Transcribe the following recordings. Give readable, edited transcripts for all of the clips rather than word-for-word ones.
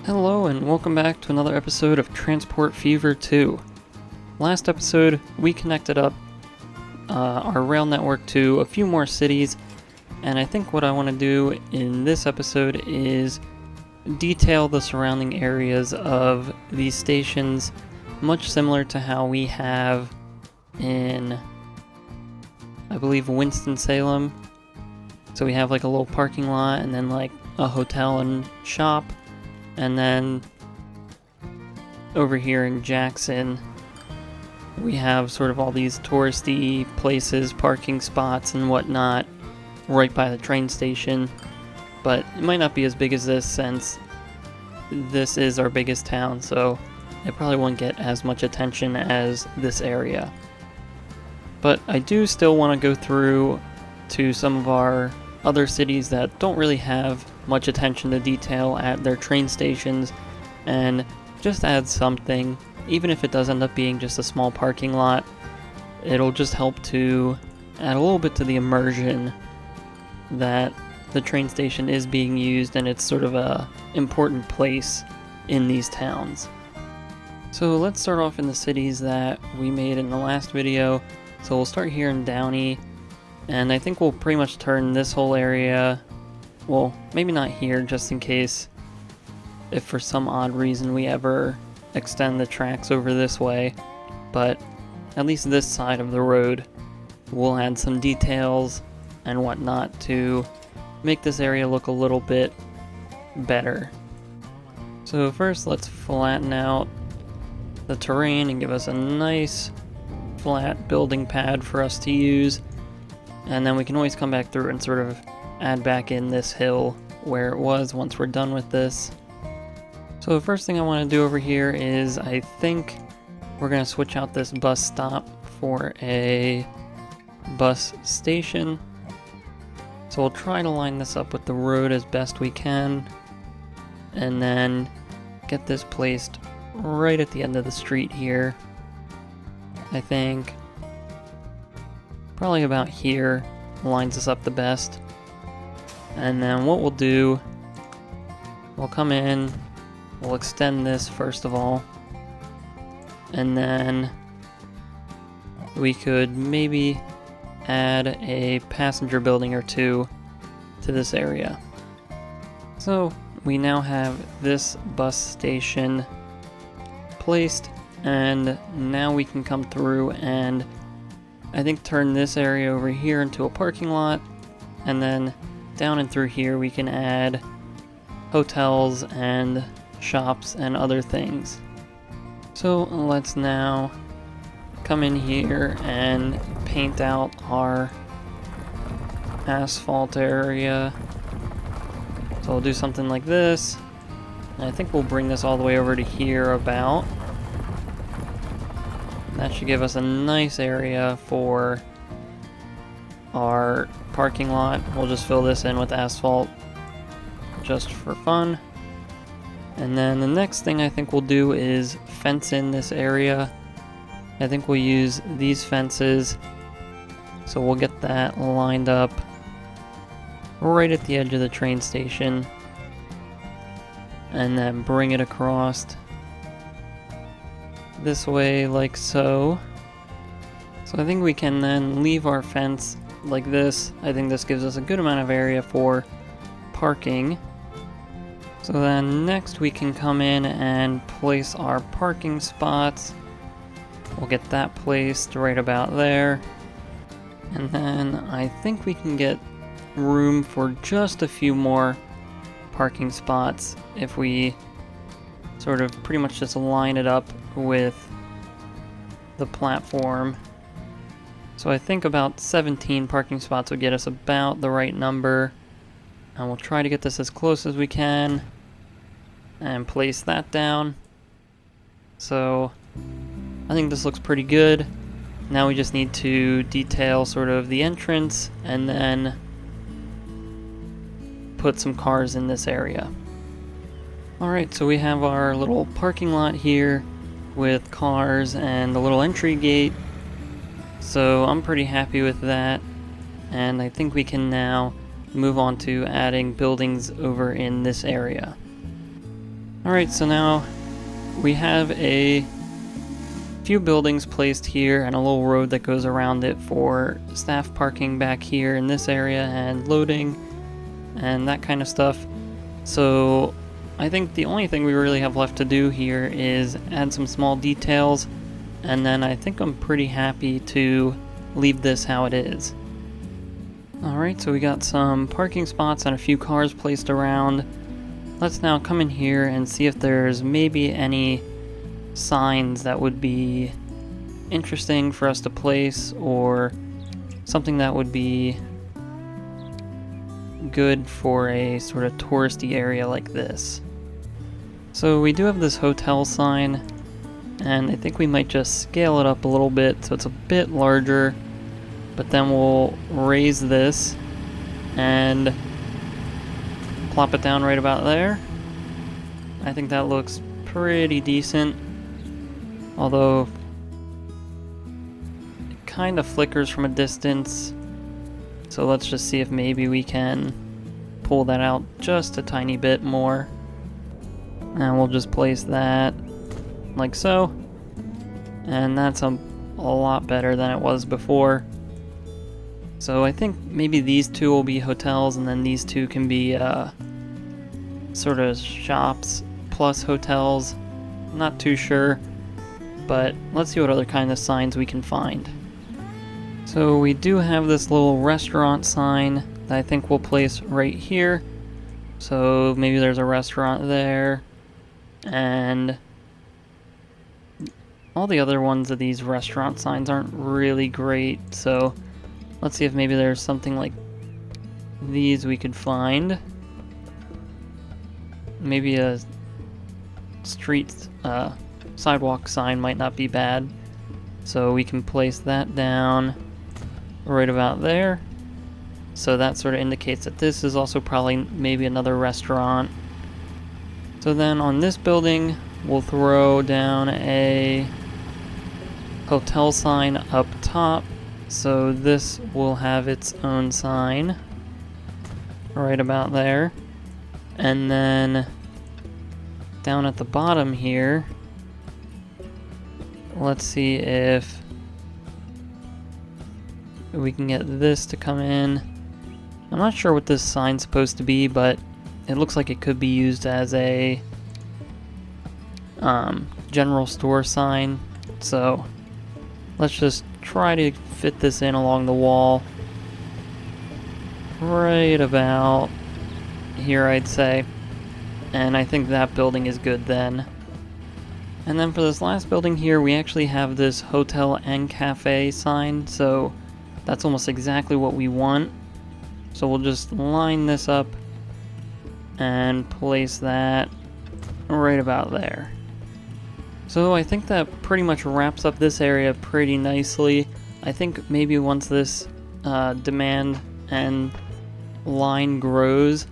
Hello and welcome back to another episode of Transport Fever 2. Last episode, we connected up our rail network to a few more cities, and I think what I want to do in this episode is detail the surrounding areas of these stations, much similar to how we have in, I believe, Winston-Salem. So we have like a little parking lot and then like a hotel and shop. And then over here in Jackson, we have sort of all these touristy places, parking spots and whatnot right by the train station. But it might not be as big as this since this is our biggest town, so it probably won't get as much attention as this area. But I do still want to go through to some of our other cities that don't really have much attention to detail at their train stations and just add something. Even if it does end up being just a small parking lot, it'll just help to add a little bit to the immersion that the train station is being used and it's sort of a important place in these towns. So let's start off in the cities that we made in the last video. So we'll start here in Downey, and I think we'll pretty much turn this whole area, well, maybe not here, just in case if for some odd reason we ever extend the tracks over this way, but at least this side of the road we'll add some details and whatnot to make this area look a little bit better. So first let's flatten out the terrain and give us a nice flat building pad for us to use, and then we can always come back through and sort of add back in this hill where it was once we're done with this. So the first thing I want to do over here is I think we're going to switch out this bus stop for a bus station. So we'll try to line this up with the road as best we can, and then get this placed right at the end of the street here. I think probably about here lines us up the best. And then what we'll do, we'll come in, we'll extend this first of all, and then we could maybe add a passenger building or two to this area. So we now have this bus station placed, and now we can come through and I think turn this area over here into a parking lot, and then down and through here we can add hotels and shops and other things. So let's now come in here and paint out our asphalt area. So we'll do something like this, and I think we'll bring this all the way over to here about. That should give us a nice area for our parking lot. We'll just fill this in with asphalt just for fun. And then the next thing I think we'll do is fence in this area. I think we'll use these fences. So we'll get that lined up right at the edge of the train station, and then bring it across this way like so. So I think we can then leave our fence like this. I think this gives us a good amount of area for parking. So then next we can come in and place our parking spots. We'll get that placed right about there. And then I think we can get room for just a few more parking spots if we sort of pretty much just line it up with the platform. So I think about 17 parking spots would get us about the right number, and we'll try to get this as close as we can and place that down. So I think this looks pretty good. Now we just need to detail sort of the entrance and then put some cars in this area. Alright, so we have our little parking lot here with cars and a little entry gate. So I'm pretty happy with that, and I think we can now move on to adding buildings over in this area. Alright, so now we have a few buildings placed here and a little road that goes around it for staff parking back here in this area and loading and that kind of stuff. So I think the only thing we really have left to do here is add some small details, and then I think I'm pretty happy to leave this how it is. Alright, so we got some parking spots and a few cars placed around. Let's now come in here and see if there's maybe any signs that would be interesting for us to place, or something that would be good for a sort of touristy area like this. So we do have this hotel sign, and I think we might just scale it up a little bit so it's a bit larger, but then we'll raise this and plop it down right about there. I think that looks pretty decent, although it kind of flickers from a distance. So let's just see if maybe we can pull that out just a tiny bit more. And we'll just place that like so. And that's a lot better than it was before. So I think maybe these two will be hotels, and then these two can be sort of shops plus hotels. Not too sure, but let's see what other kind of signs we can find. So we do have this little restaurant sign that I think we'll place right here. So maybe there's a restaurant there, and all the other ones of these restaurant signs aren't really great, so let's see if maybe there's something like these we could find. Maybe a street sidewalk sign might not be bad, so we can place that down right about there. So that sort of indicates that this is also probably maybe another restaurant. So then on this building, we'll throw down a hotel sign up top. So this will have its own sign right about there. And then down at the bottom here, let's see if we can get this to come in. I'm not sure what this sign's supposed to be, but it looks like it could be used as a general store sign. So let's just try to fit this in along the wall right about here, I'd say. And I think that building is good then. And then for this last building here, we actually have this hotel and cafe sign, so that's almost exactly what we want. So we'll just line this up and place that right about there. So I think that pretty much wraps up this area pretty nicely. I think maybe once this demand and line grows,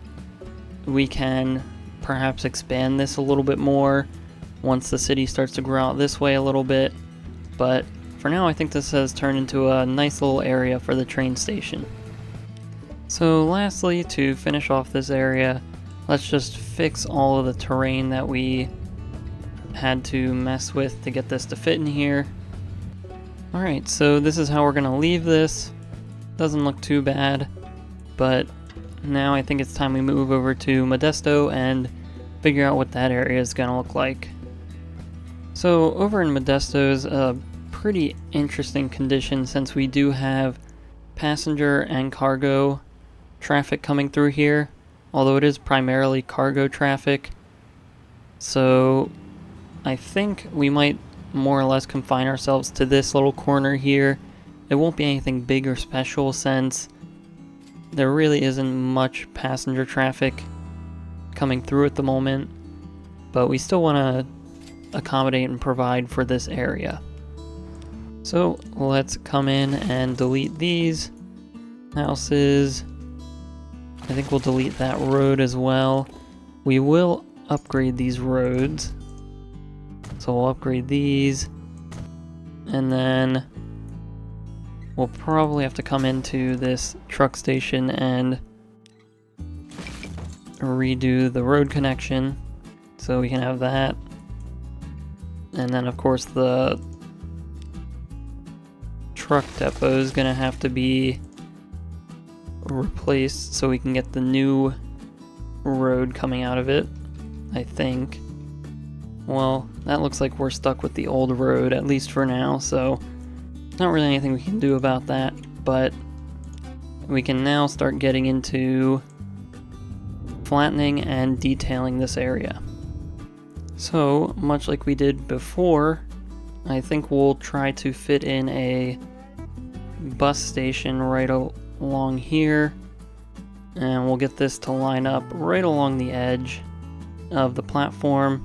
we can perhaps expand this a little bit more once the city starts to grow out this way a little bit. But for now, I think this has turned into a nice little area for the train station. So lastly, to finish off this area, let's just fix all of the terrain that we had to mess with to get this to fit in here. Alright, so this is how we're going to leave this. Doesn't look too bad, but now I think it's time we move over to Modesto and figure out what that area is going to look like. So over in Modesto's a pretty interesting condition, since we do have passenger and cargo traffic coming through here, although it is primarily cargo traffic. So I think we might more or less confine ourselves to this little corner here. It won't be anything big or special, since there really isn't much passenger traffic coming through at the moment, but we still want to accommodate and provide for this area. So let's come in and delete these houses. I think we'll delete that road as well. We will upgrade these roads. So we'll upgrade these, and then we'll probably have to come into this truck station and redo the road connection. so we can have that. And then of course the truck depot is gonna have to be replaced so we can get the new road coming out of it, I think. Well, that looks like we're stuck with the old road, at least for now, so not really anything we can do about that, but we can now start getting into flattening and detailing this area. So, much like we did before, I think we'll try to fit in a bus station right along here, and we'll get this to line up right along the edge of the platform.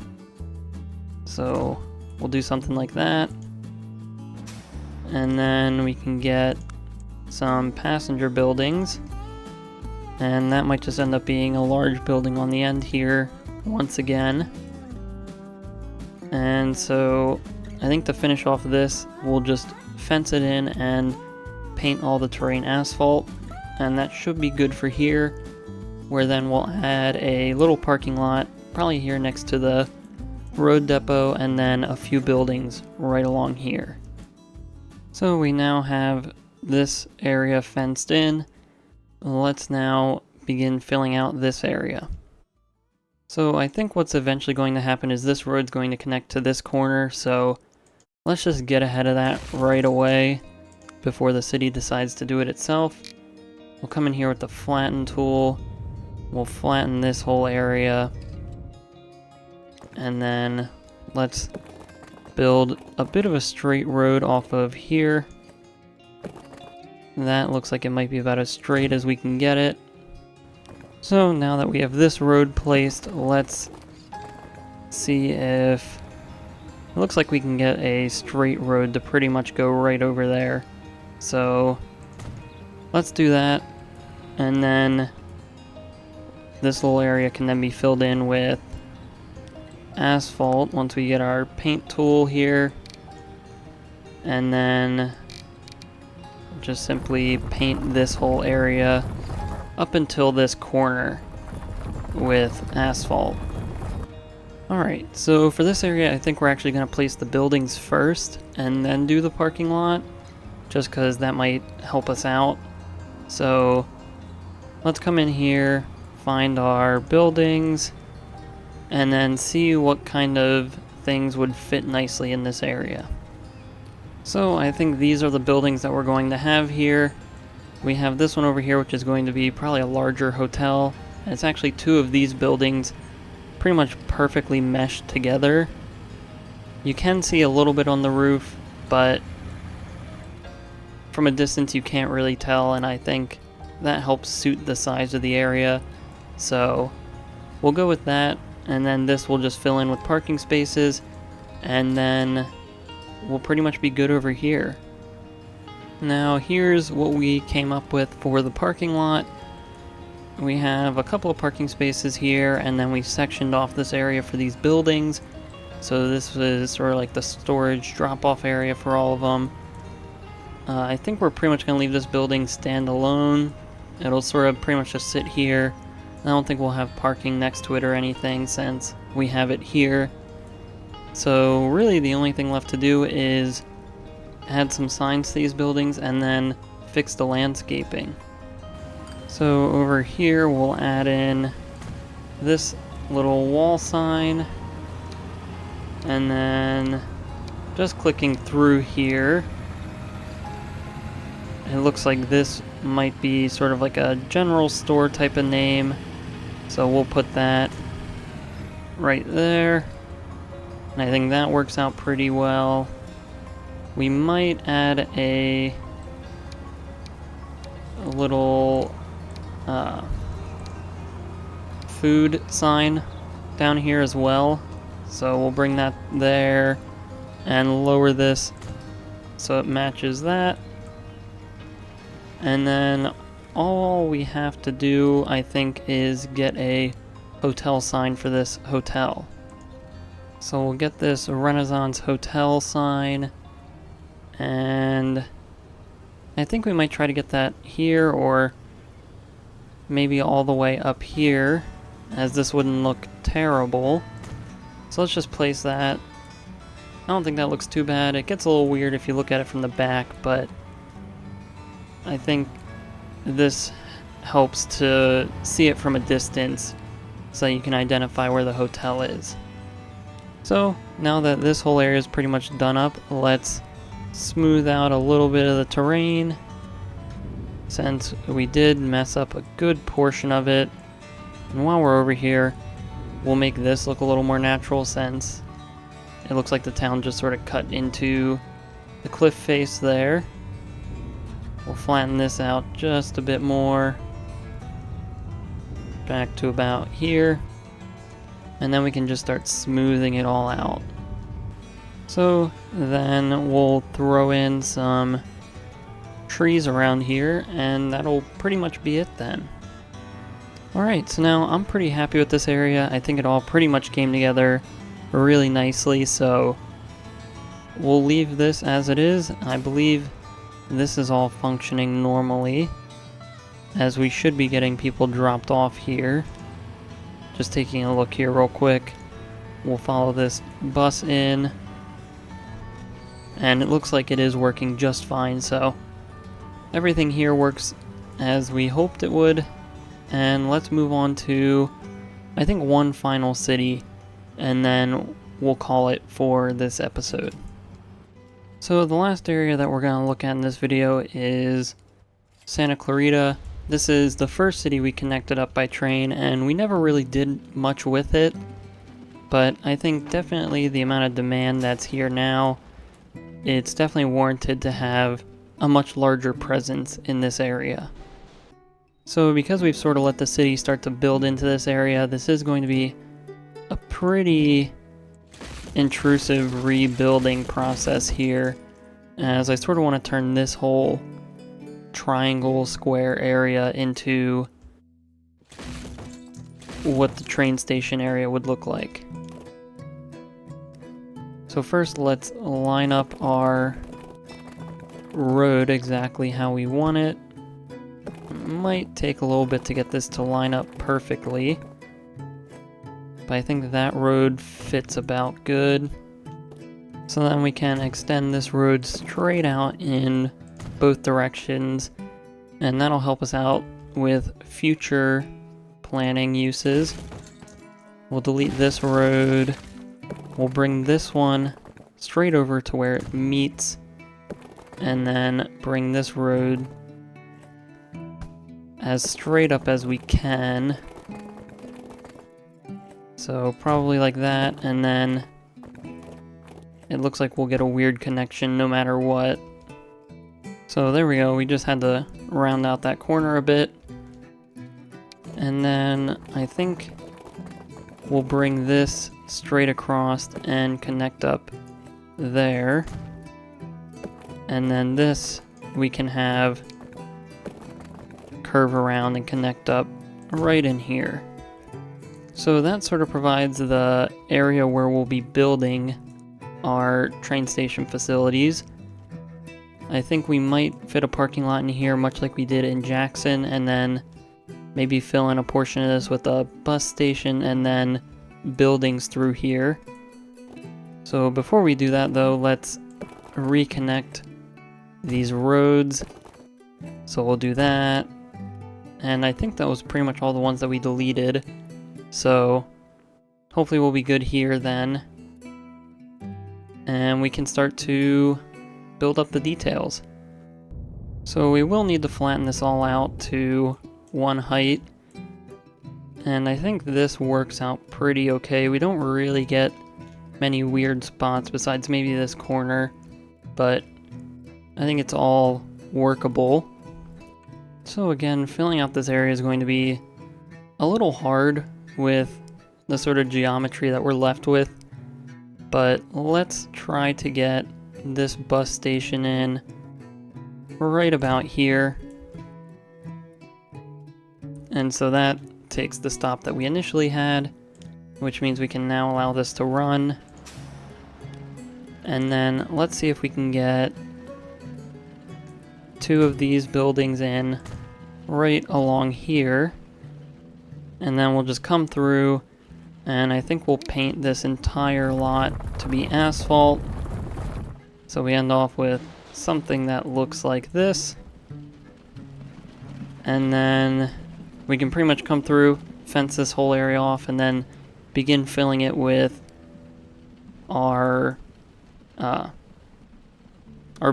So we'll do something like that, and then we can get some passenger buildings, and that might just end up being a large building on the end here once again. And so I think to finish off this, we'll just fence it in and paint all the terrain asphalt, and that should be good for here, where then we'll add a little parking lot probably here next to the road depot, and then a few buildings right along here. So we now have this area fenced in. Let's now begin filling out this area. So I think what's eventually going to happen is this road's going to connect to this corner, so let's just get ahead of that right away before the city decides to do it itself. We'll come in here with the flatten tool. We'll flatten this whole area. And then let's build a bit of a straight road off of here. That looks like it might be about as straight as we can get it. So now that we have this road placed, let's see if... It looks like we can get a straight road to pretty much go right over there. So let's do that. And then this little area can then be filled in with asphalt once we get our paint tool here, and then just simply paint this whole area up until this corner with asphalt. Alright, so for this area I think we're actually going to place the buildings first and then do the parking lot, just because that might help us out. So let's come in here, find our buildings, and then see what kind of things would fit nicely in this area. So I think these are the buildings that we're going to have here. We have this one over here, which is going to be probably a larger hotel. And it's actually two of these buildings pretty much perfectly meshed together. You can see a little bit on the roof, but from a distance you can't really tell, and I think that helps suit the size of the area. So we'll go with that. And then this will just fill in with parking spaces, and then we'll pretty much be good over here. Now here's what we came up with for the parking lot. We have a couple of parking spaces here, and then we sectioned off this area for these buildings. So this is sort of like the storage drop-off area for all of them. I think we're pretty much going to leave this building standalone. It'll sort of pretty much just sit here. I don't think we'll have parking next to it or anything since we have it here. So really the only thing left to do is add some signs to these buildings and then fix the landscaping. So over here we'll add in this little wall sign, and then just clicking through here, it looks like this might be sort of like a general store type of name. So we'll put that right there, and I think that works out pretty well. We might add a little food sign down here as well. So we'll bring that there and lower this so it matches that. And then all we have to do, I think, is get a hotel sign for this hotel. So we'll get this Renaissance Hotel sign, and I think we might try to get that here, or maybe all the way up here, as this wouldn't look terrible. So let's just place that. I don't think that looks too bad. It gets a little weird if you look at it from the back, but I think this helps to see it from a distance so you can identify where the hotel is. So now that this whole area is pretty much done up, let's smooth out a little bit of the terrain, since we did mess up a good portion of it. And while we're over here, we'll make this look a little more natural, since it looks like the town just sort of cut into the cliff face there. We'll flatten this out just a bit more, back to about here, and then we can just start smoothing it all out. So then we'll throw in some trees around here, and that'll pretty much be it then. Alright, so now I'm pretty happy with this area. I think it all pretty much came together really nicely, so we'll leave this as it is. I believe this is all functioning normally, as we should be getting people dropped off here. Just taking a look here real quick. We'll follow this bus in, and it looks like it is working just fine, so everything here works as we hoped it would. And let's move on to, I think, one final city, and then we'll call it for this episode. So the last area that we're going to look at in this video is Santa Clarita. This is the first city we connected up by train, and we never really did much with it, but I think definitely the amount of demand that's here now, it's definitely warranted to have a much larger presence in this area. So because we've sort of let the city start to build into this area, this is going to be a pretty intrusive rebuilding process here, as I sort of want to turn this whole triangle square area into what the train station area would look like. So first, let's line up our road exactly how we want it. It might take a little bit to get this to line up perfectly, but I think that road fits about good. So then we can extend this road straight out in both directions, and that'll help us out with future planning uses. We'll delete this road. We'll bring this one straight over to where it meets, and then bring this road as straight up as we can. So probably like that, and then it looks like we'll get a weird connection no matter what. So there we go, we just had to round out that corner a bit. And then I think we'll bring this straight across and connect up there. And then this we can have curve around and connect up right in here. So that sort of provides the area where we'll be building our train station facilities. I think we might fit a parking lot in here, much like we did in Jackson, and then maybe fill in a portion of this with a bus station and then buildings through here. So before we do that though, let's reconnect these roads. So we'll do that. And I think that was pretty much all the ones that we deleted. So hopefully we'll be good here then. And we can start to build up the details. So we will need to flatten this all out to one height. And I think this works out pretty okay. We don't really get many weird spots besides maybe this corner, but I think it's all workable. So again, filling out this area is going to be a little hard with the sort of geometry that we're left with, but let's try to get this bus station in right about here. And so that takes the stop that we initially had, which means we can now allow this to run. And then let's see if we can get two of these buildings in right along here. And then we'll just come through And I think we'll paint this entire lot to be asphalt. So we end off with something that looks like this. And then we can pretty much come through, fence this whole area off, and then begin filling it with our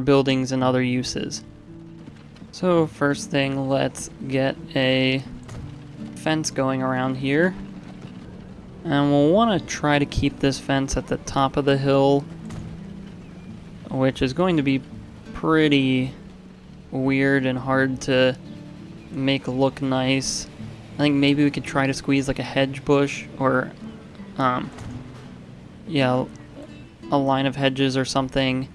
buildings and other uses. So first thing, let's get a fence going around here. And we'll want to try to keep this fence at the top of the hill, which is going to be pretty weird and hard to make look nice. I think maybe we could try to squeeze like a hedge bush or yeah, a line of hedges or something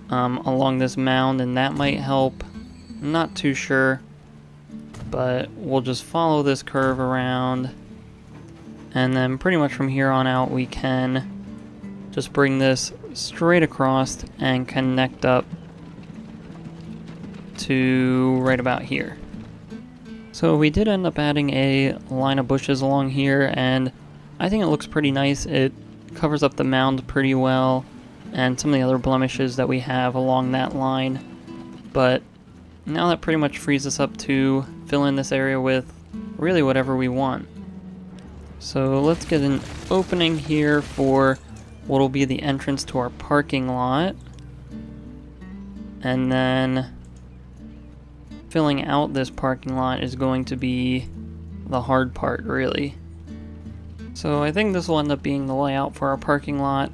along this mound, and that might help. I'm not too sure, but we'll just follow this curve around, and then pretty much from here on out we can just bring this straight across and connect up to right about here. So we did end up adding a line of bushes along here, and I think it looks pretty nice. It covers up the mound pretty well and some of the other blemishes that we have along that line. But now that pretty much frees us up to fill in this area with really whatever we want. So let's get an opening here for what will be the entrance to our parking lot. And then filling out this parking lot is going to be the hard part, really. So I think this will end up being the layout for our parking lot.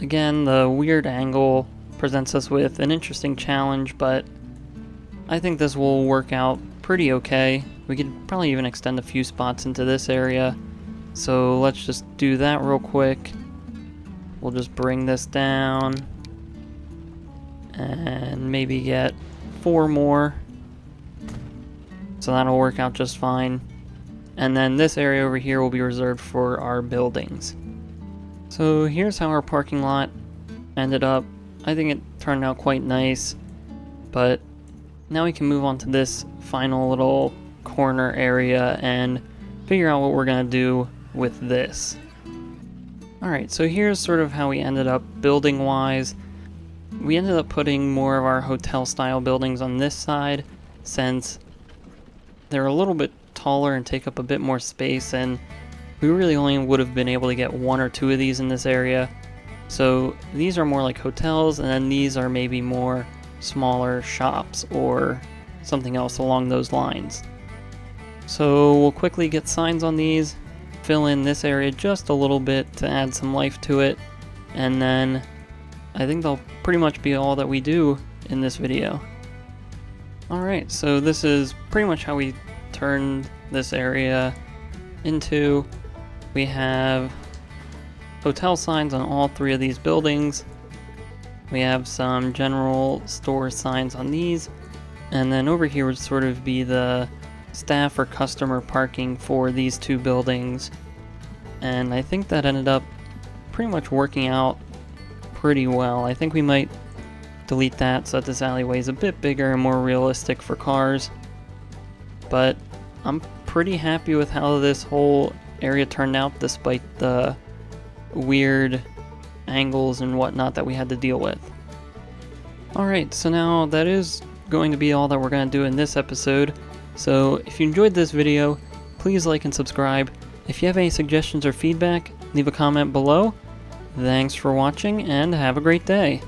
Again, the weird angle presents us with an interesting challenge, but I think this will work out pretty okay. We could probably even extend a few spots into this area. So let's just do that real quick. We'll just bring this down and maybe get 4 more. So that'll work out just fine. And then this area over here will be reserved for our buildings. So here's how our parking lot ended up. I think it turned out quite nice, but now we can move on to this final little corner area and figure out what we're gonna do with this. Alright, so here's sort of how we ended up building wise. We ended up putting more of our hotel style buildings on this side since they're a little bit taller and take up a bit more space, and we really only would have been able to get 1 or 2 of these in this area. So these are more like hotels, and then these are maybe more smaller shops or something else along those lines. So we'll quickly get signs on these, fill in this area just a little bit to add some life to it, and then I think they'll pretty much be all that we do in this video. Alright, so this is pretty much how we turned this area into. We have hotel signs on all 3 of these buildings. We have some general store signs on these, and then over here would sort of be the staff or customer parking for these 2 buildings. And I think that ended up pretty much working out pretty well. I think we might delete that so that this alleyway is a bit bigger and more realistic for cars. But I'm pretty happy with how this whole area turned out despite the weird angles and whatnot that we had to deal with. Alright, so now that is going to be all that we're going to do in this episode. So if you enjoyed this video, please like and subscribe. If you have any suggestions or feedback, leave a comment below. Thanks for watching and have a great day.